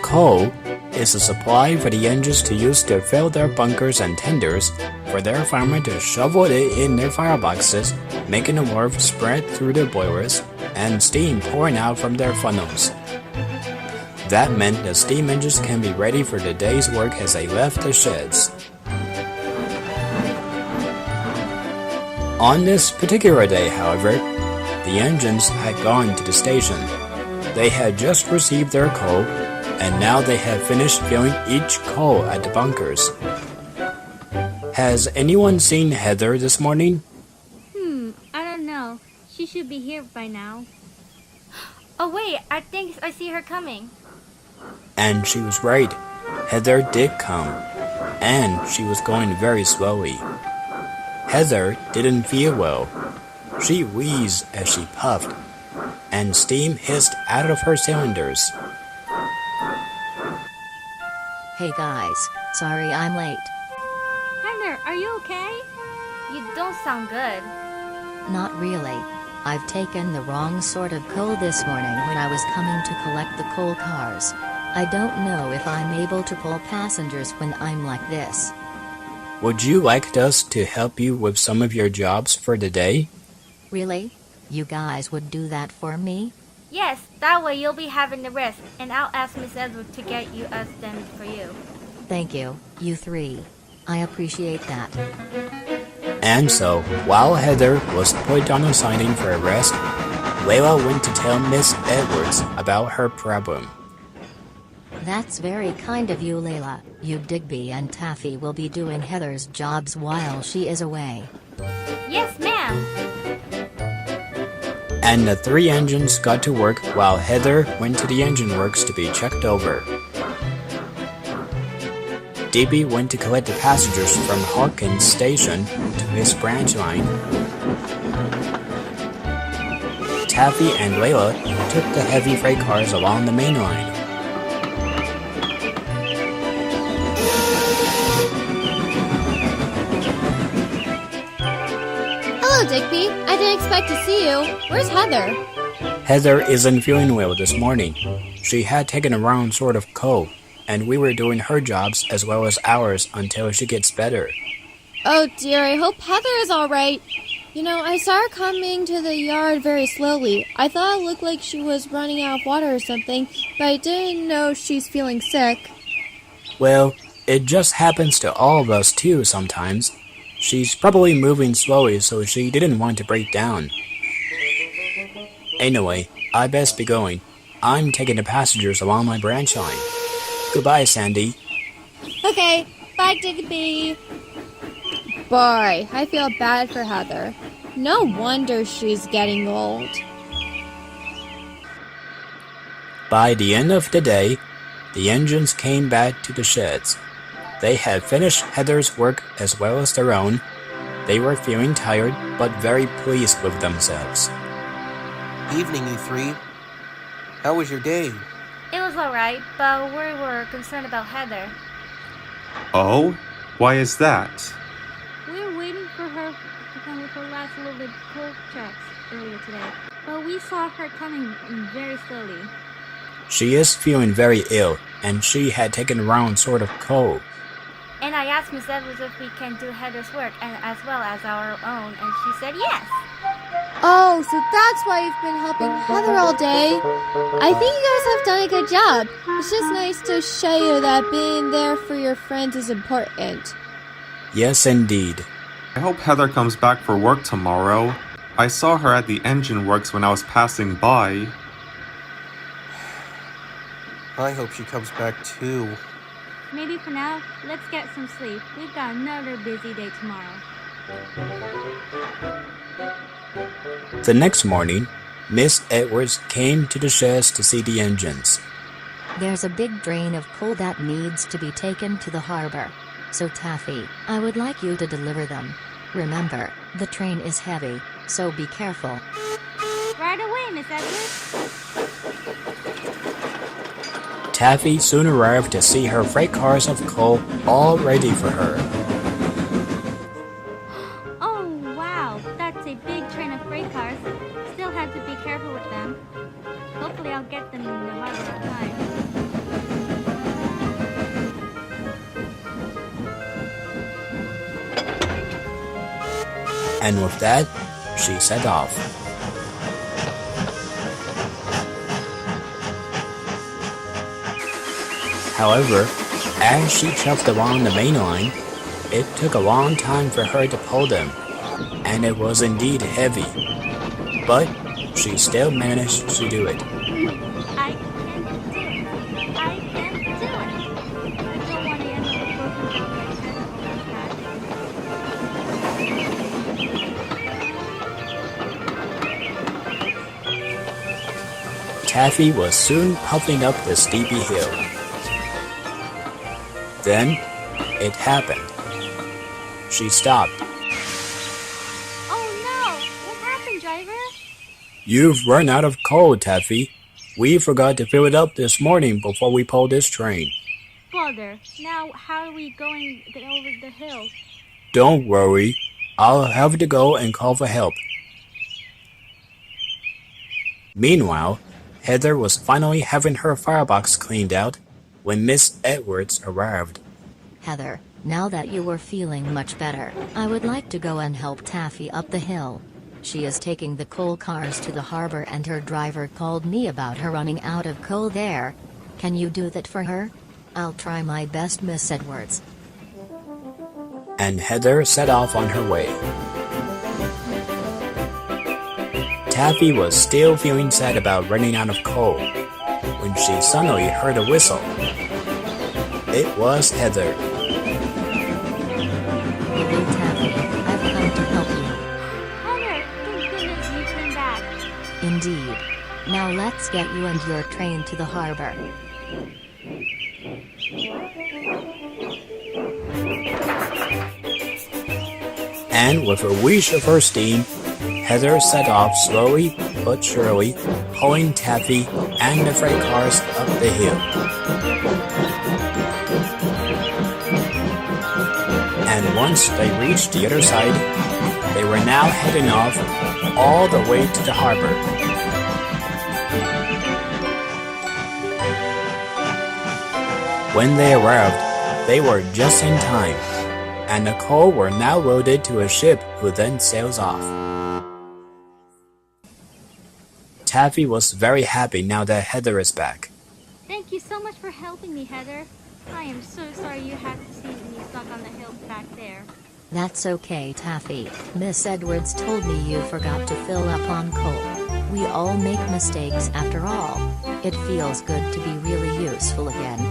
Coal is a supply for the engines to use to fill their bunkers and tenders, for their firemen to shovel it in their fireboxes, making the warmth spread through their boilers, and steam pouring out from their funnels. That meant the steam engines can be ready for the day's work as they left the sheds. On this particular day, however, the engines had gone to the station. They had just received their coal, and now they had finished filling each coal at the bunkers. Has anyone seen Heather this morning? I don't know. She should be here by now. Oh wait, I think I see her coming. And she was right. Heather did come, and she was going very slowly. Heather didn't feel well. She wheezed as she puffed, and steam hissed out of her cylinders. Hey guys, sorry I'm late. Heather, are you okay? You don't sound good. Not really. I've taken the wrong sort of coal this morning when I was coming to collect the coal cars. I don't know if I'm able to pull passengers when I'm like this. Would you like us to help you with some of your jobs for the day? Really? You guys would do that for me? Yes, that way you'll be having the rest, and I'll ask Miss Edward to get you us them for you. Thank you, you three. I appreciate that. And so, while Heather was put on a siding for a rest, Layla went to tell Miss Edwards about her problem. That's very kind of you, Layla. You Digby and Taffy will be doing Heather's jobs while she is away. Yes, ma'am. And the three engines got to work while Heather went to the engine works to be checked over. Digby went to collect the passengers from Hawkins Station to his branch line. Taffy and Layla took the heavy freight cars along the main line. Hello, Digby. I didn't expect to see you. Where's Heather? Heather isn't feeling well this morning. She had taken a wrong sort of coal, and we were doing her jobs as well as ours until she gets better. Oh dear, I hope Heather is alright. You know, I saw her coming to the yard very slowly. I thought it looked like she was running out of water or something, but I didn't know she's feeling sick. Well, it just happens to all of us too sometimes. She's probably moving slowly, so she didn't want to break down. Anyway, I best be going. I'm taking the passengers along my branch line. Goodbye, Sandy. Okay, bye, Digby. Boy, I feel bad for Heather. No wonder she's getting old. By the end of the day, the engines came back to the sheds. They had finished Heather's work as well as their own. They were feeling tired, but very pleased with themselves. Evening, you three. How was your day? It was alright, but we were concerned about Heather. Oh? Why is that? We were waiting for her to come with her last little bit coal tracks earlier today, but we saw her coming very slowly. She is feeling very ill, and she had taken the wrong sort of coal. And I asked Miss Edwards if we can do Heather's work and as well as our own, and she said yes. Oh, so that's why you've been helping Heather all day. I think you guys have done a good job. It's just nice to show you that being there for your friends is important. Yes, indeed. I hope Heather comes back for work tomorrow. I saw her at the engine works when I was passing by. I hope she comes back too. Maybe for now, let's get some sleep. We've got another busy day tomorrow. The next morning, Miss Edwards came to the sheds to see the engines. There's a big drain of coal that needs to be taken to the harbor. So Taffy, I would like you to deliver them. Remember, the train is heavy, so be careful. Right away, Miss Edwards. Taffy soon arrived to see her freight cars of coal all ready for her. Oh, wow, that's a big train of freight cars. Still have to be careful with them. Hopefully I'll get them in the harbor on time. And with that, she set off. However, as she chuffed along the main line, it took a long time for her to pull them, and it was indeed heavy. But she still managed to do it. I can do it. I can do it. I don't want to end up with broken bones like that. Taffy was soon puffing up the steepy hill. Then, it happened. She stopped. Oh no! What happened, driver? You've run out of coal, Taffy. We forgot to fill it up this morning before we pulled this train. Father, now how are we going to get over the hill? Don't worry. I'll have to go and call for help. Meanwhile, Heather was finally having her firebox cleaned out when Miss Edwards arrived. Heather, now that you are feeling much better, I would like to go and help Taffy up the hill. She is taking the coal cars to the harbor and her driver called me about her running out of coal there. Can you do that for her? I'll try my best, Miss Edwards. And Heather set off on her way. Taffy was still feeling sad about running out of coal when she suddenly heard a whistle. It was Heather. Hello, Taffy. I've come to help you. Heather, thank goodness you came back. Indeed. Now let's get you and your train to the harbor. And with a whoosh of her steam, Heather set off slowly but surely, pulling Taffy and the freight cars up the hill. And once they reached the other side, they were now heading off all the way to the harbor. When they arrived, they were just in time, and the coal were now loaded to a ship who then sails off. Taffy was very happy now that Heather is back. Thank you so much for helping me, Heather. I am so sorry you had to see me stuck on the hill back there. That's okay, Taffy. Miss Edwards told me you forgot to fill up on coal. We all make mistakes after all. It feels good to be really useful again.